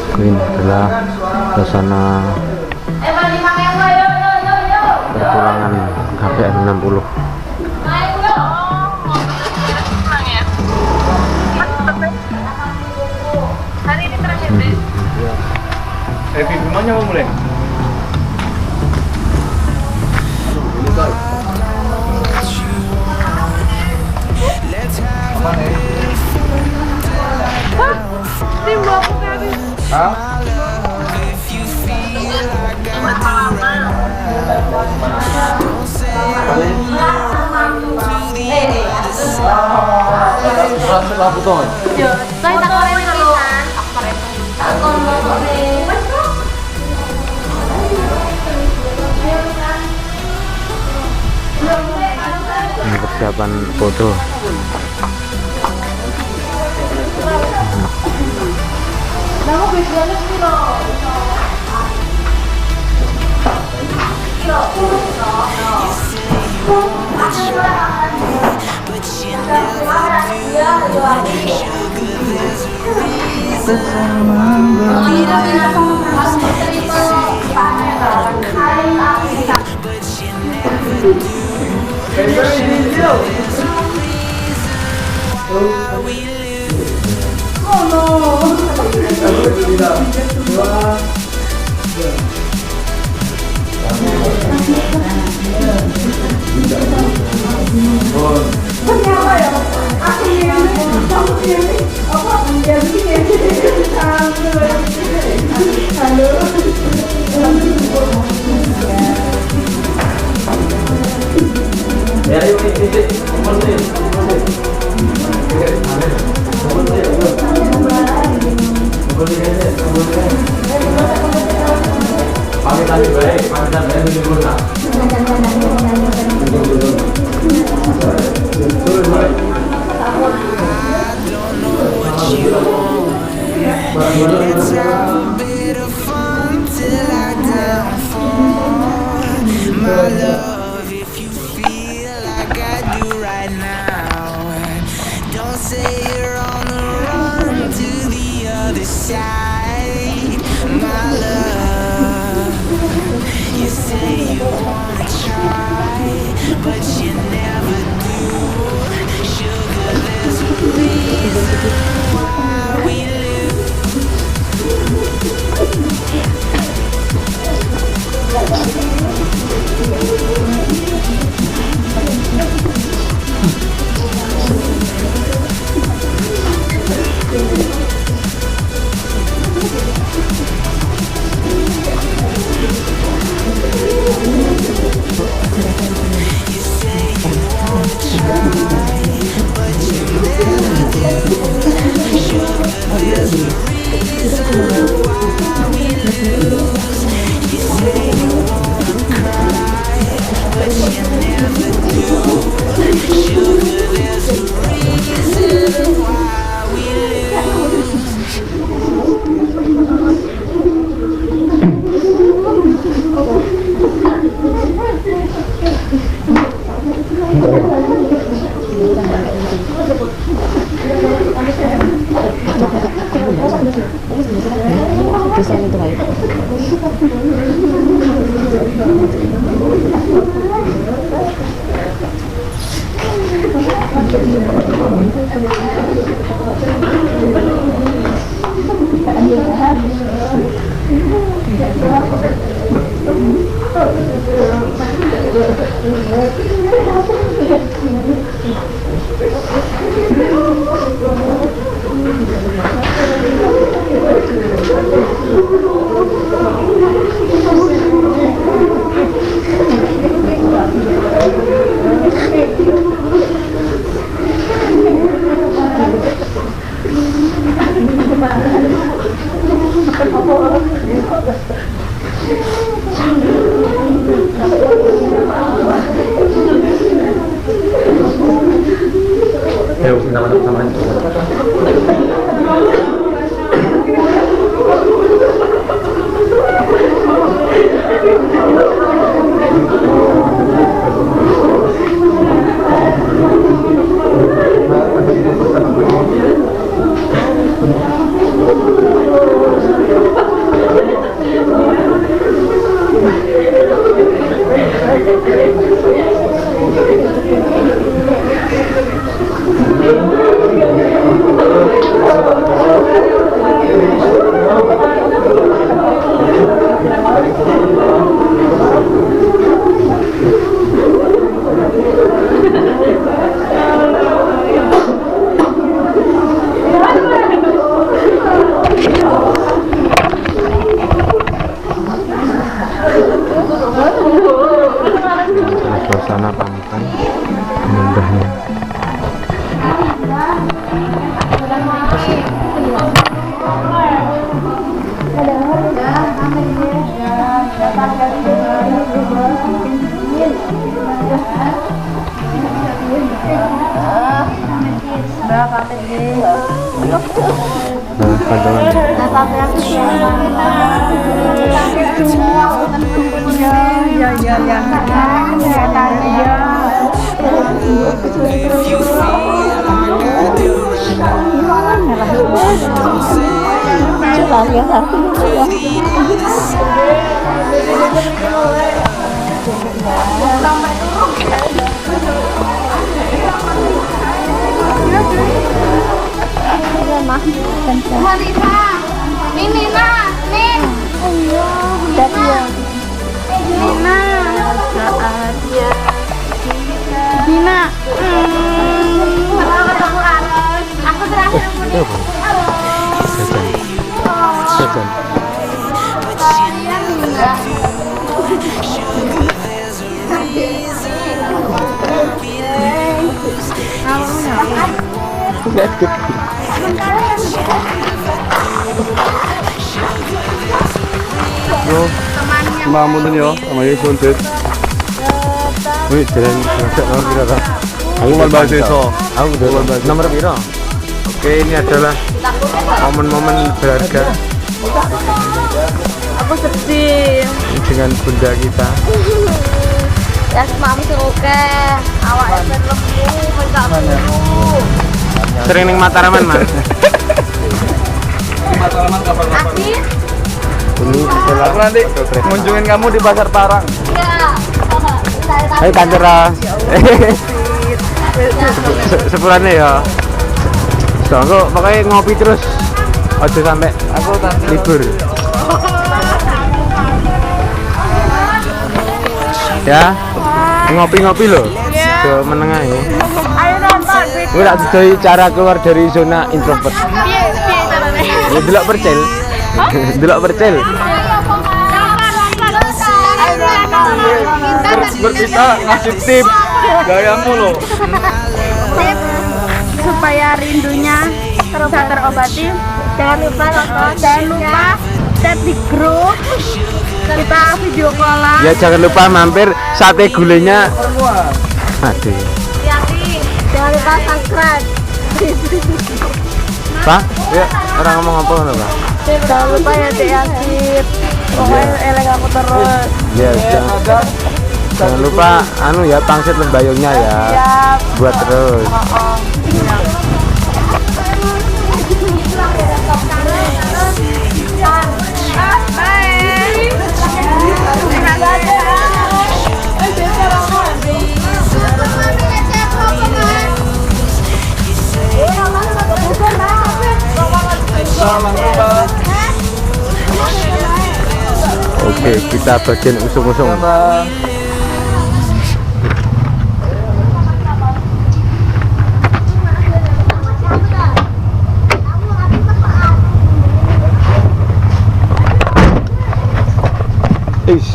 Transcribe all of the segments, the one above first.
Ini adalah suasana perpulangan KPM 60. Hari ini terakhir deh. Gimana mau mulai? Apa nih? Timbul aku tadi. Hah? Aku tahu. Yo, saya tak korek pisan. Aku korek. Ini persiapan foto. Kamu biasanya kilo. Let's have a bit of fun till I downfall. My love, if you feel like I do right now, don't say you're on the run to the other side. My love, you say you wanna try, but you never do. Sugar, there's a reason why we lose. Ayo, sama-sama. Aku terakhir Itu apa? Jajan. Yo, mamunnya sama Yesus deh. Wih, jalan nomor piro ta? Aku mau bahas eso. Aku udah nomor piro? Oke, ini adalah momen-momen berharga Aku sedih. dengan bunda kita. Ya semamu sing oke. Awake ben lemu, enggak buru. Sering ning Mataraman, Mas. Mataraman kapan-kapan. Asih? Ini adalah Aku nanti ngunjungin kamu di Pasar Parang. Iya. Ayo Tantera. Sepulane ya. Soalnya pokoknya ngopi terus. Aja sampai Aku tadi libur. Ya, ngopi-ngopi loh. Ke menengah ya. Ayo nonton. Gue tak didoi cara keluar dari zona introvert. Piye carane? Ya delok percil. Delok percil. berpita ngasih tip gayamu loh. Tip supaya rindunya bisa terobati. Jangan lupa nonton. Jangan lupa chat di grup. Kita video callan. Ya jangan lupa mampir sate gulenya. Aduh. Jangan lupa subscribe. Pak, ya orang ngomong apa ngono, Pak? Jangan lupa ya Dek Yasir. Pokoknya eleng aku terus. Ya, jangan lupa anu ya pangsit lembayungnya ya. Siap. Buat terus. Oke, kita bagian usung-usung. Ish.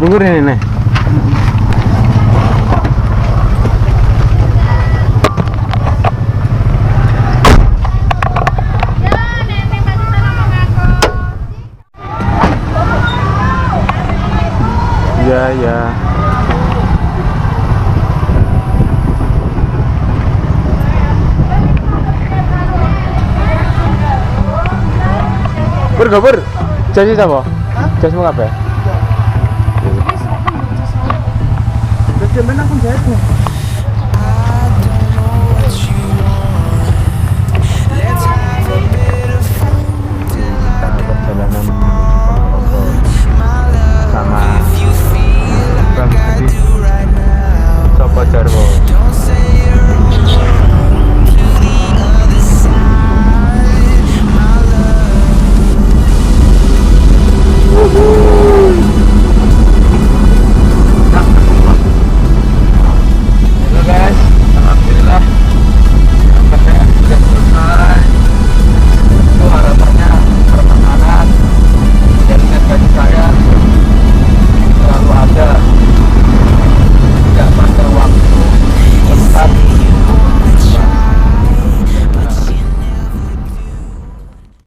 Bungur ini nih. Ya ya. Gopur. Jadi apa? Jasmu apa? Jadi aku jahit nih.